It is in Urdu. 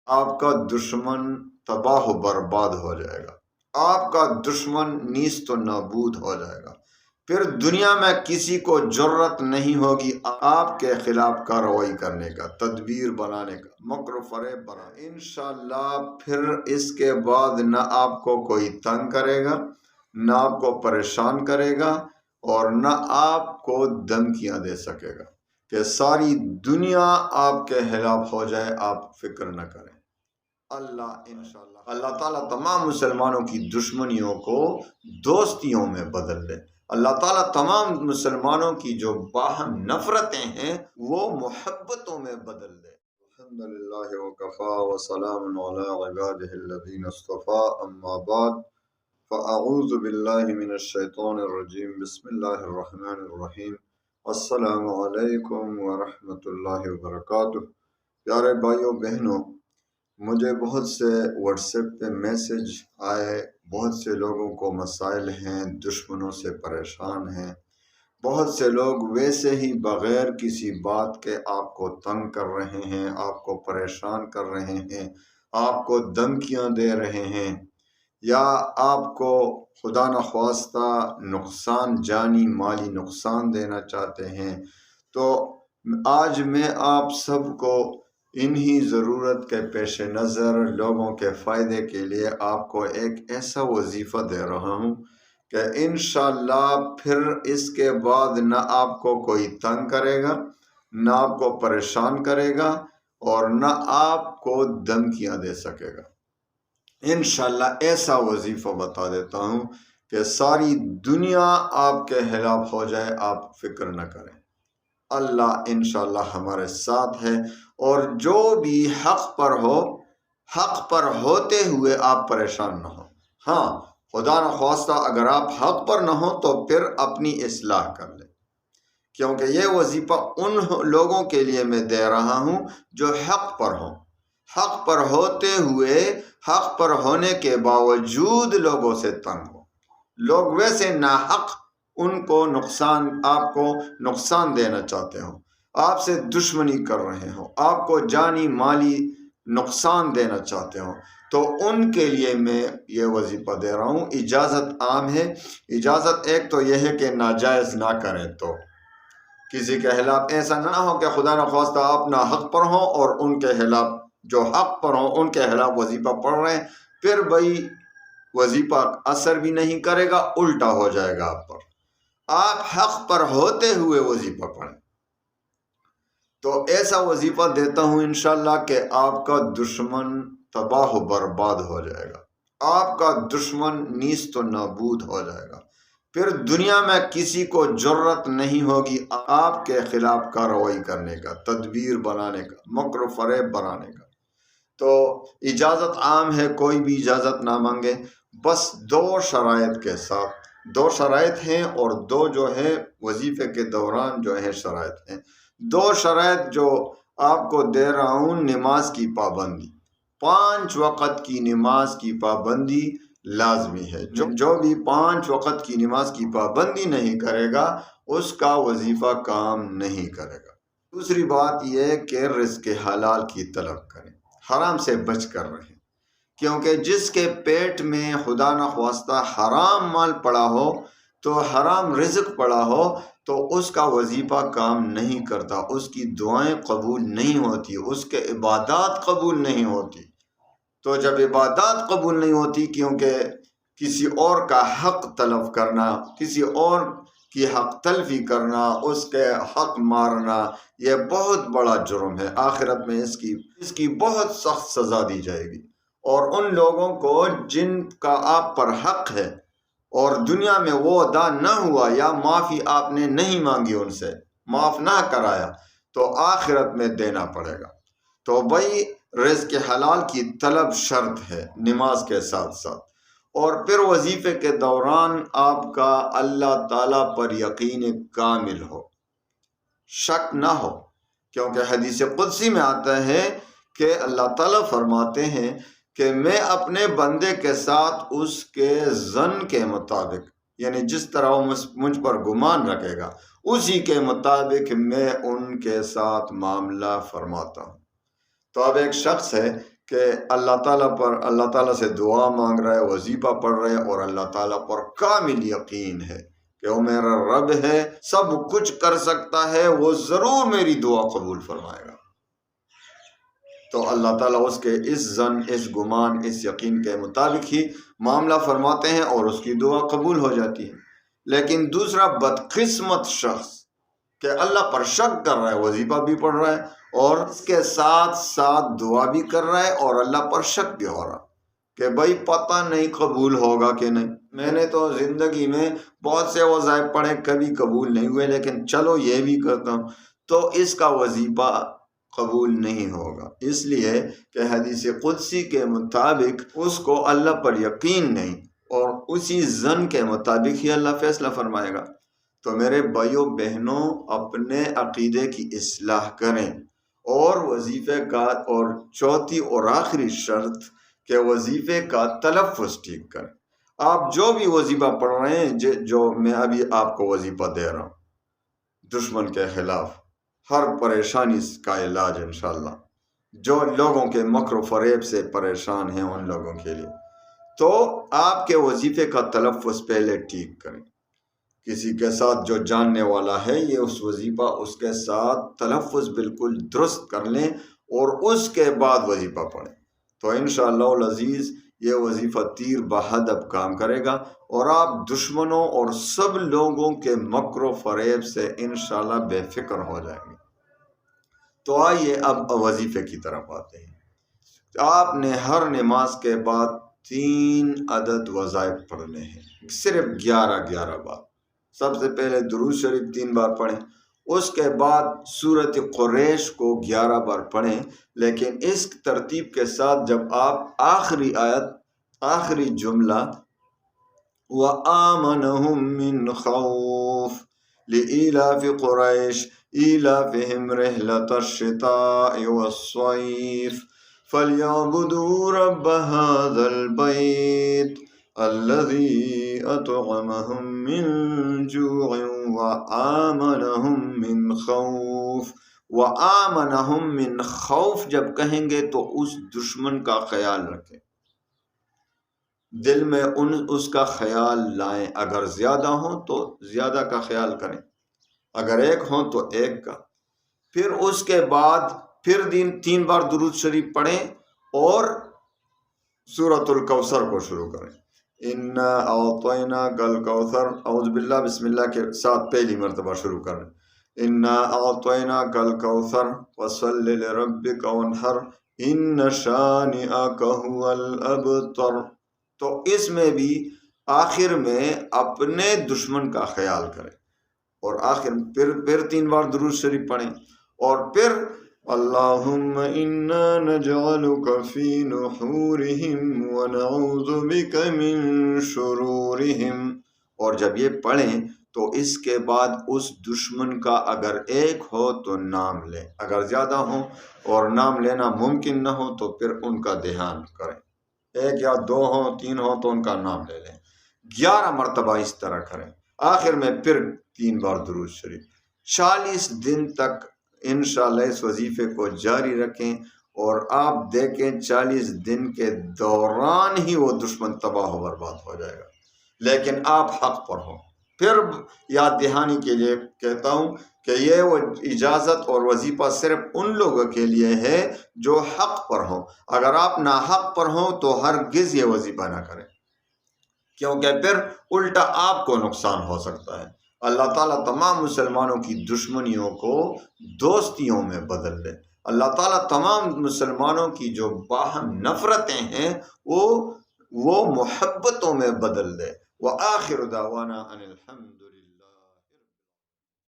آپ کا دشمن تباہ و برباد ہو جائے گا، آپ کا دشمن نیست و نابود ہو جائے گا، پھر دنیا میں کسی کو جرت نہیں ہوگی آپ کے خلاف کارروائی کرنے کا، تدبیر بنانے کا، مکر و فریب بنانے، انشاءاللہ پھر اس کے بعد نہ آپ کو کوئی تنگ کرے گا، نہ آپ کو پریشان کرے گا، اور نہ آپ کو دھمکیاں دے سکے گا کہ ساری دنیا آپ کے خلاف ہو جائے، آپ فکر نہ کریں۔ اللہ تعالیٰ تمام مسلمانوں کی دشمنیوں کو دوستیوں میں بدل دے، اللہ تعالیٰ تمام مسلمانوں کی جو باہم نفرتیں ہیں وہ محبتوں میں بدل دے۔ الحمدللہ وکفا وسلام علی عبادہ الذین اصطفیٰ، اما بعد فاعوذ باللہ من الشیطان الرجیم، بسم اللہ الرحمن الرحیم، السلام علیکم ورحمۃ اللہ وبرکاتہ۔ پیارے بھائیوں بہنوں، مجھے بہت سے واٹس ایپ پہ میسج آئے، بہت سے لوگوں کو مسائل ہیں، دشمنوں سے پریشان ہیں، بہت سے لوگ ویسے ہی بغیر کسی بات کے آپ کو تنگ کر رہے ہیں، آپ کو پریشان کر رہے ہیں، آپ کو دھمکیاں دے رہے ہیں، یا آپ کو خدا نخواستہ نقصان، جانی مالی نقصان دینا چاہتے ہیں۔ تو آج میں آپ سب کو انہی ضرورت کے پیش نظر لوگوں کے فائدے کے لیے آپ کو ایک ایسا وظیفہ دے رہا ہوں کہ انشاءاللہ پھر اس کے بعد نہ آپ کو کوئی تنگ کرے گا، نہ آپ کو پریشان کرے گا، اور نہ آپ کو دھمکیاں دے سکے گا۔ انشاءاللہ ایسا وظیفہ بتا دیتا ہوں کہ ساری دنیا آپ کے خلاف ہو جائے، آپ فکر نہ کریں، اللہ انشاءاللہ ہمارے ساتھ ہے۔ اور جو بھی حق پر ہو، حق پر ہوتے ہوئے آپ پریشان نہ ہو۔ ہاں، خدا نخواستہ اگر آپ حق پر نہ ہو تو پھر اپنی اصلاح کر لیں، کیونکہ یہ وظیفہ ان لوگوں کے لیے میں دے رہا ہوں جو حق پر ہوں، حق پر ہوتے ہوئے، حق پر ہونے کے باوجود لوگوں سے تنگ ہو، لوگ ویسے ناحق ان کو نقصان، آپ کو نقصان دینا چاہتے ہوں، آپ سے دشمنی کر رہے ہوں، آپ کو جانی مالی نقصان دینا چاہتے ہوں، تو ان کے لیے میں یہ وظیفہ دے رہا ہوں۔ اجازت عام ہے، اجازت ایک تو یہ ہے کہ ناجائز نہ کریں، تو کسی کے خلاف ایسا نہ ہو کہ خدا نخواستہ آپ نہ حق پر ہوں اور ان کے خلاف جو حق پر ہوں ان کے خلاف وظیفہ پڑھ رہے ہیں، پھر بھائی وظیفہ اثر بھی نہیں کرے گا، الٹا ہو جائے گا آپ پر۔ آپ حق پر ہوتے ہوئے وظیفہ پڑھیں، تو ایسا وظیفہ دیتا ہوں انشاءاللہ کہ آپ کا دشمن تباہ و برباد ہو جائے گا، آپ کا دشمن نیست و نابود ہو جائے گا، پھر دنیا میں کسی کو جرت نہیں ہوگی آپ کے خلاف کارروائی کرنے کا، تدبیر بنانے کا، مکر و فریب بنانے کا۔ تو اجازت عام ہے، کوئی بھی اجازت نہ مانگے، بس دو شرائط کے ساتھ، دو شرائط ہیں، اور دو جو ہے وظیفے کے دوران جو ہے شرائط ہیں۔ دو شرائط جو آپ کو دے رہا ہوں: نماز کی پابندی، 5 وقت کی نماز کی پابندی لازمی ہے۔ جو بھی 5 وقت کی نماز کی پابندی نہیں کرے گا اس کا وظیفہ کام نہیں کرے گا۔ دوسری بات یہ کہ رزق حلال کی طلب کریں، حرام سے بچ کر رہیں، کیونکہ جس کے پیٹ میں خدا نخواستہ حرام مال پڑا ہو، تو حرام رزق پڑا ہو، تو اس کا وظیفہ کام نہیں کرتا، اس کی دعائیں قبول نہیں ہوتی، اس کے عبادات قبول نہیں ہوتی۔ تو جب عبادات قبول نہیں ہوتی، کیونکہ کسی اور کا حق طلب کرنا، کسی اور کی حق تلفی کرنا، اس کے حق مارنا، یہ بہت بڑا جرم ہے، آخرت میں اس کی بہت سخت سزا دی جائے گی۔ اور ان لوگوں کو جن کا آپ پر حق ہے اور دنیا میں وہ ادا نہ ہوا، یا معافی آپ نے نہیں مانگی، ان سے معاف نہ کرایا، تو آخرت میں دینا پڑے گا۔ تو بھائی رزق حلال کی طلب شرط ہے نماز کے ساتھ ساتھ، اور پھر وظیفے کے دوران آپ کا اللہ تعالیٰ پر یقین کامل ہو، شک نہ ہو، کیونکہ حدیث قدسی میں آتا ہے کہ اللہ تعالیٰ فرماتے ہیں کہ میں اپنے بندے کے ساتھ اس کے ظن کے مطابق، یعنی جس طرح وہ مجھ پر گمان رکھے گا اسی کے مطابق میں ان کے ساتھ معاملہ فرماتا ہوں۔ تو اب ایک شخص ہے کہ اللہ تعالیٰ سے دعا مانگ رہا ہے، وظیفہ پڑھ رہا ہے، اور اللہ تعالیٰ پر کامل یقین ہے کہ وہ میرا رب ہے، سب کچھ کر سکتا ہے، وہ ضرور میری دعا قبول فرمائے گا، تو اللہ تعالیٰ اس کے اس ظن، اس گمان، اس یقین کے مطابق ہی معاملہ فرماتے ہیں اور اس کی دعا قبول ہو جاتی ہے۔ لیکن دوسرا بدقسمت شخص کہ اللہ پر شک کر رہا ہے، وظیفہ بھی پڑھ رہا ہے اور اس کے ساتھ ساتھ دعا بھی کر رہا ہے اور اللہ پر شک بھی ہو رہا کہ بھائی پتہ نہیں قبول ہوگا کہ نہیں، میں نے تو زندگی میں بہت سے وظائف پڑھے، کبھی قبول نہیں ہوئے، لیکن چلو یہ بھی کرتا ہوں، تو اس کا وظیفہ قبول نہیں ہوگا، اس لیے کہ حدیث قدسی کے مطابق اس کو اللہ پر یقین نہیں، اور اسی ظن کے مطابق ہی اللہ فیصلہ فرمائے گا۔ تو میرے بھائیوں بہنوں، اپنے عقیدے کی اصلاح کریں، اور وظیفے کا، اور چوتھی اور آخری شرط کہ وظیفے کا تلفظ ٹھیک کریں۔ آپ جو بھی وظیفہ پڑھ رہے ہیں، جو میں ابھی آپ کو وظیفہ دے رہا ہوں، دشمن کے خلاف ہر پریشانی کا علاج انشاءاللہ، جو لوگوں کے مکر و فریب سے پریشان ہیں ان لوگوں کے لیے، تو آپ کے وظیفے کا تلفظ پہلے ٹھیک کریں۔ کسی کے ساتھ جو جاننے والا ہے، یہ اس وظیفہ اس کے ساتھ تلفظ بالکل درست کر لیں اور اس کے بعد وظیفہ پڑھیں، تو انشاءاللہ العزیز یہ وظیفہ تیر بہدف کام کرے گا، اور آپ دشمنوں اور سب لوگوں کے مکر و فریب سے انشاءاللہ بے فکر ہو جائیں گے۔ تو آئیے اب وظیفے کی طرف آتے ہیں۔ آپ نے ہر نماز کے بعد 3 عدد وظائف پڑھنے ہیں، صرف 11 بار۔ سب سے پہلے درود شریف 3 بار پڑھیں، اس کے بعد سورۃ قریش کو 11 بار پڑھیں، لیکن اس ترتیب کے ساتھ جب آپ آخری آیت، آخری جملہ وَآمَنَهُم مِّنْ خَوْفٍ لِإِيلَافِ قُرَيْشٍ إِيلَافِهِمْ رِحْلَةَ الشِّتَاءِ وَالصَّيْفِ فَلْيَعْبُدُوا رَبَّ هَٰذَا الْبَيْتِ الَّذِي أَطْعَمَهُم مِّن جُوعٍ وَآمَنَهُم مِّنْ خَوْفٍ۔ وَآمَنَهُم مِّنْ خَوْفٍ جب کہیں گے تو اس دشمن کا خیال رکھیں، دل میں اس کا خیال لائیں، اگر زیادہ ہوں تو زیادہ کا خیال کریں، اگر ایک ہوں تو ایک کا۔ پھر اس کے بعد پھر 3 بار درود شریف پڑھیں اور سورۃ الکوثر کو شروع کریں۔ اِنَّا أَعْطَيْنَاكَ الْكَوْثَرَ، اعوذ باللہ بسم اللہ کے ساتھ پہلی مرتبہ شروع کریں۔ اِنَّا أَعْطَيْنَاكَ الْكَوْثَرَ فَصَلِّ لِرَبِّكَ وَانْحَرْ إِنَّ شَانِئَكَ هُوَ الْأَبْتَرُ۔ تو اس میں بھی آخر میں اپنے دشمن کا خیال کریں، اور آخر پھر 3 بار درود شریف پڑھیں، اور پھر اللہم انا نجعلک فی نحورہم ونعوذ بک من شرورہم، اور جب یہ پڑھیں تو اس کے بعد اس دشمن کا اگر ایک ہو تو نام لیں، اگر زیادہ ہو اور نام لینا ممکن نہ ہو تو پھر ان کا دھیان کریں، 1 یا 2 ہو 3 ہو تو ان کا نام لے لیں۔ 11 مرتبہ اس طرح کریں، آخر میں پھر 3 بار درود شریف۔ 40 دن تک انشاءاللہ اس وظیفے کو جاری رکھیں، اور آپ دیکھیں 40 دن کے دوران ہی وہ دشمن تباہ و برباد ہو جائے گا، لیکن آپ حق پر ہوں۔ پھر یاد دہانی کے لیے کہتا ہوں کہ یہ وہ اجازت اور وظیفہ صرف ان لوگوں کے لیے ہے جو حق پر ہوں، اگر آپ ناحق پر ہوں تو ہرگز یہ وظیفہ نہ کریں، کیونکہ پھر الٹا آپ کو نقصان ہو سکتا ہے۔ اللہ تعالیٰ تمام مسلمانوں کی دشمنیوں کو دوستیوں میں بدل دے، اللہ تعالیٰ تمام مسلمانوں کی جو باہم نفرتیں ہیں وہ محبتوں میں بدل دے۔ وآخر دعوانا ان الحمد